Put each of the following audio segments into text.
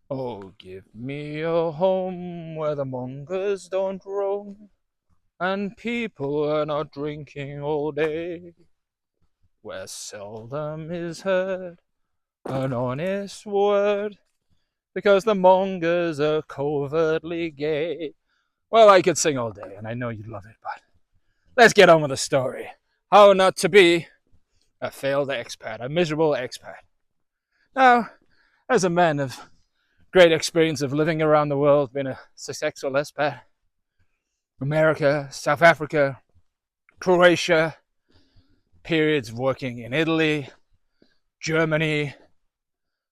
Oh, give me a home where the mongers don't roam, and people are not drinking all day, where seldom is heard an honest word, because the mongers are covertly gay. Well, I could sing all day, and I know you'd love it, but let's get on with the story. How not to be a failed expat, a miserable expat. Now, as a man of great experience of living around the world, being a successful expat, America, South Africa, Croatia, periods of working in Italy, Germany,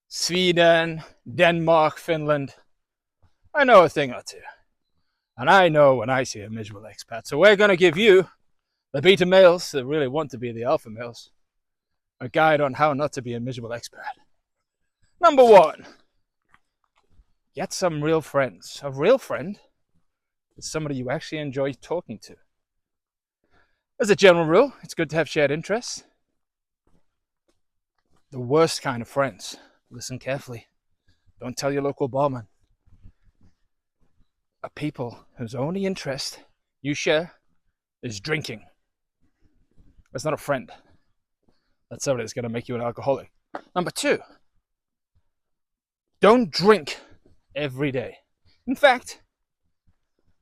Sweden, Denmark, Finland. I know a thing or two. And I know when I see a miserable expat. So we're going to give you, the beta males that really want to be the alpha males, a guide on how not to be a miserable expat. Number one, get some real friends. A real friend is somebody you actually enjoy talking to. As a general rule, it's good to have shared interests. The worst kind of friends, listen carefully, don't tell your local barman, are people whose only interest you share is drinking. That's not a friend. That's somebody that's going to make you an alcoholic. Number two, don't drink every day. In fact,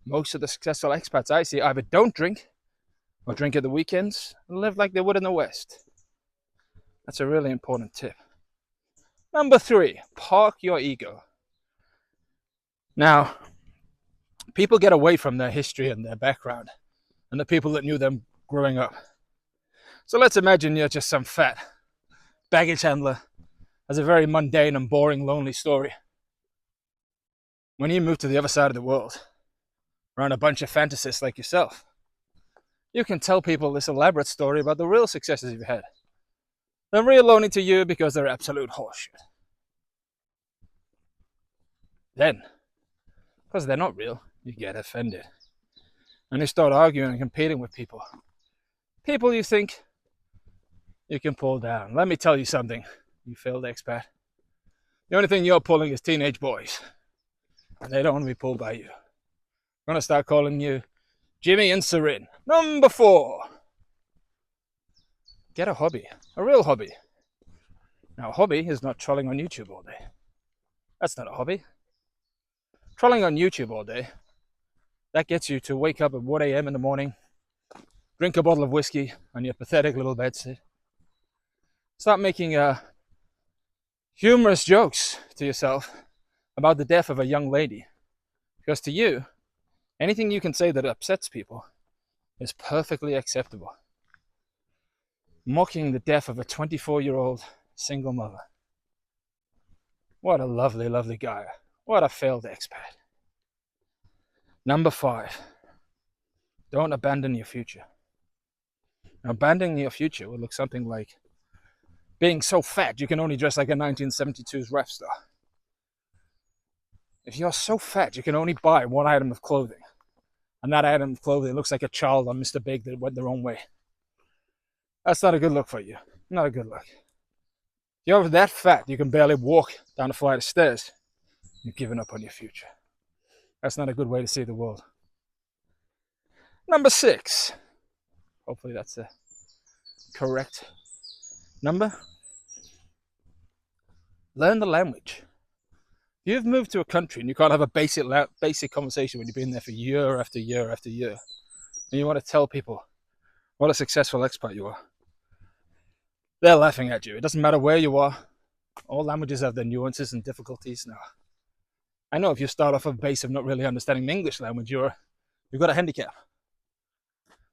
most of the successful expats I see either don't drink or drink at the weekends and live like they would in the West. That's a really important tip. Number three, park your ego. Now, people get away from their history and their background and the people that knew them growing up. So let's imagine you're just some fat baggage handler, has a very mundane and boring, lonely story. When you move to the other side of the world, around a bunch of fantasists like yourself, you can tell people this elaborate story about the real successes you've had. They're real only to you because they're absolute horseshit. Then, because they're not real, you get offended. And you start arguing and competing with people. People you think you can pull down. Let me tell you something, you failed expat. The only thing you're pulling is teenage boys. And they don't want to be pulled by you. I'm going to start calling you Jimmy and Sarin. Number four, get a hobby, a real hobby. Now, a hobby is not trolling on YouTube all day. That's not a hobby. Trolling on YouTube all day, that gets you to wake up at 1 a.m. in the morning, drink a bottle of whiskey on your pathetic little bedsit, start making humorous jokes to yourself about the death of a young lady. Because to you, anything you can say that upsets people is perfectly acceptable. Mocking the death of a 24-year-old single mother. What a lovely, lovely guy. What a failed expat. Number five, don't abandon your future. Now, abandoning your future would look something like being so fat you can only dress like a 1972's rap star. If you're so fat you can only buy one item of clothing, and that item of clothing looks like a child on Mr. Big that went their own way, that's not a good look for you. Not a good look. If you're that fat you can barely walk down a flight of stairs, you've given up on your future. That's not a good way to see the world. Number six. Hopefully that's the correct number. Learn the language. If you've moved to a country and you can't have a basic conversation when you've been there for year after year after year, and you want to tell people what a successful expat you are, they're laughing at you. It doesn't matter where you are. All languages have their nuances and difficulties. Now, I know if you start off a base of not really understanding the English language, you've got a handicap.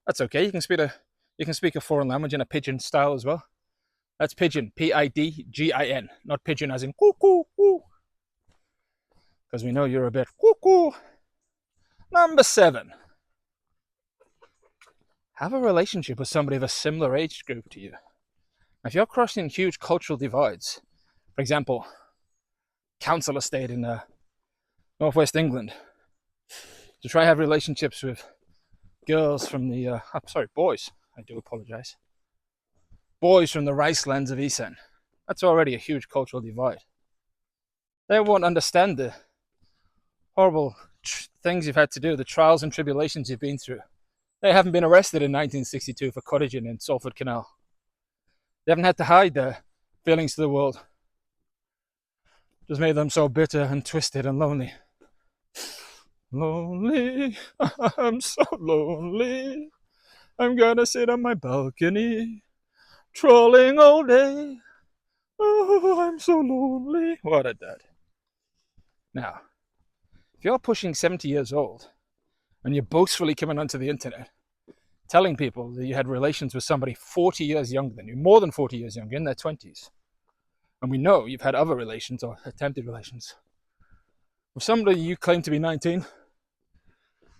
That's okay. You can speak a foreign language in a pidgin style as well. That's pidgin, P-I-D-G-I-N, not pigeon as in cuckoo, because we know you're a bit cuckoo. Number seven, have a relationship with somebody of a similar age group to you. If you're crossing huge cultural divides, for example, council estate in northwest England, to try have relationships with girls from the, boys, I do apologize, boys from the rice lands of Isan. That's already a huge cultural divide. They won't understand the horrible things you've had to do, the trials and tribulations you've been through. They haven't been arrested in 1962 for cottaging in Salford Canal. They haven't had to hide their feelings to the world. Just made them so bitter and twisted and lonely. Lonely, I'm so lonely. I'm gonna sit on my balcony, trolling all day. Oh, I'm so lonely. What a dad. Now, if you're pushing 70 years old and you're boastfully coming onto the internet telling people that you had relations with somebody 40 years younger than you, more than 40 years younger, in their 20s, and we know you've had other relations or attempted relations with somebody you claim to be 19,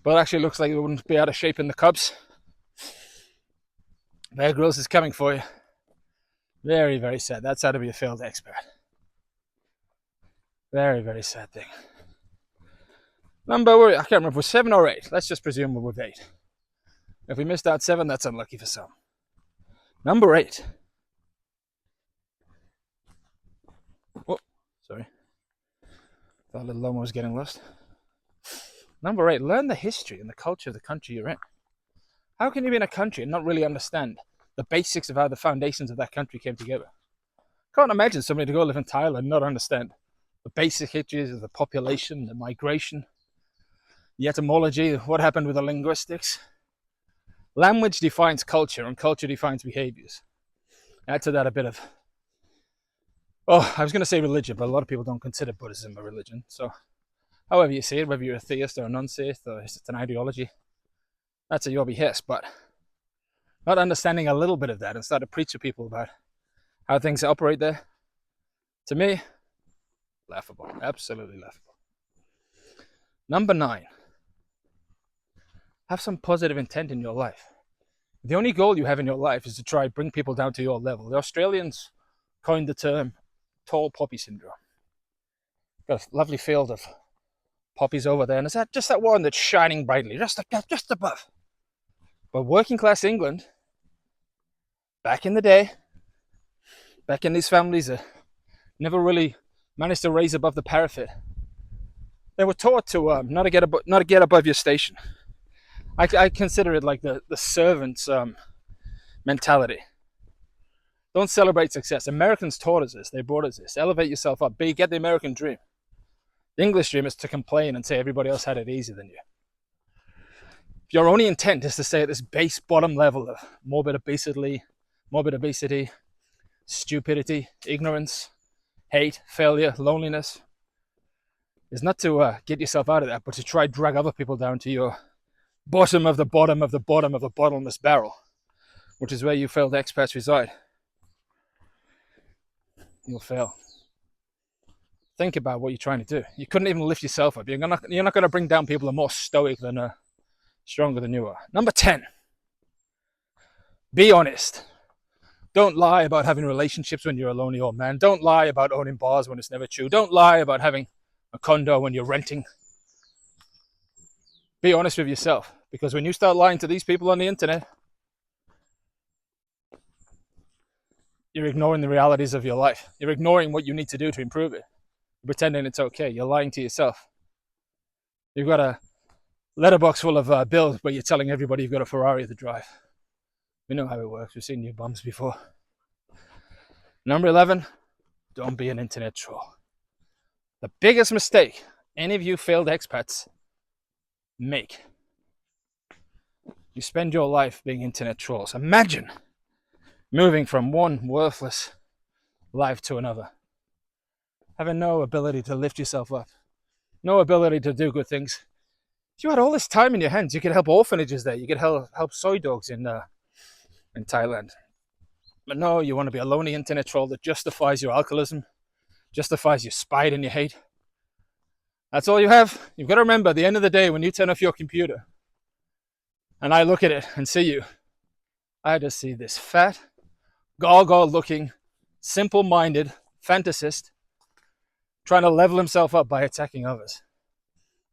but actually looks like it wouldn't be out of shape in the Cubs, Bear Grylls is coming for you. Very, very sad. That's how to be a failed expat. Very, very sad thing. Number, I can't remember if we're 7 or 8. Let's just presume we're with 8. If we missed out 7, that's unlucky for some. Number 8. Oh, sorry. That little Lomo was getting lost. Number 8, learn the history and the culture of the country you're in. How can you be in a country and not really understand the basics of how the foundations of that country came together? Can't imagine somebody to go live in Thailand and not understand the basic histories of the population, the migration, the etymology, what happened with the linguistics. Language defines culture, and culture defines behaviors. Add to that a bit of, I was going to say religion, but a lot of people don't consider Buddhism a religion. So however you see it, whether you're a theist or a non-theist, or it's an ideology, that's at your behest. But not understanding a little bit of that and start to preach to people about how things operate there, to me, laughable. Absolutely laughable. Number 9. Have some positive intent in your life. The only goal you have in your life is to try to bring people down to your level. The Australians coined the term tall poppy syndrome. Got a lovely field of poppies over there, and it's just that one that's shining brightly, just above. But working class England, back in the day, back in these families that never really managed to raise above the parapet, they were taught to not to get above your station. I consider it like the servant's mentality. Don't celebrate success. Americans taught us this. They brought us this. Elevate yourself up. Get the American dream. The English dream is to complain and say everybody else had it easier than you. If your only intent is to stay at this base bottom level of morbid obesity, stupidity, ignorance, hate, failure, loneliness, is not to get yourself out of that, but to try to drag other people down to your bottom of the bottom of the bottom of the bottomless barrel, which is where you failed expats reside. You'll fail. Think about what you're trying to do. You couldn't even lift yourself up. You're not going to bring down people who are more stoic than stronger than you are. Number 10. Be honest. Don't lie about having relationships when you're a lonely old man. Don't lie about owning bars when it's never true. Don't lie about having a condo when you're renting. Be honest with yourself, because when you start lying to these people on the internet, you're ignoring the realities of your life. You're ignoring what you need to do to improve it. You're pretending it's okay. You're lying to yourself. You've got a letterbox full of bills, but you're telling everybody you've got a Ferrari to drive. We know how it works. We've seen new bums before. Number 11, don't be an internet troll. The biggest mistake any of you failed expats make. You spend your life being internet trolls. Imagine moving from one worthless life to another, having no ability to lift yourself up, no ability to do good things. If you had all this time in your hands, you could help orphanages there. You could help soy dogs in Thailand. But no, you want to be a lonely internet troll that justifies your alcoholism, justifies your spite and your hate. That's all you have. You've got to remember, at the end of the day, when you turn off your computer and I look at it and see you, I just see this fat, gargoyle-looking, simple-minded fantasist trying to level himself up by attacking others.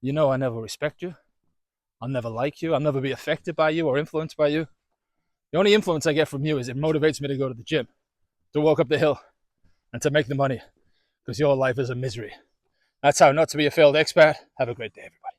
You know I never respect you. I'll never like you. I'll never be affected by you or influenced by you. The only influence I get from you is it motivates me to go to the gym, to walk up the hill, and to make the money, because your life is a misery. That's how not to be a failed expat. Have a great day, everybody.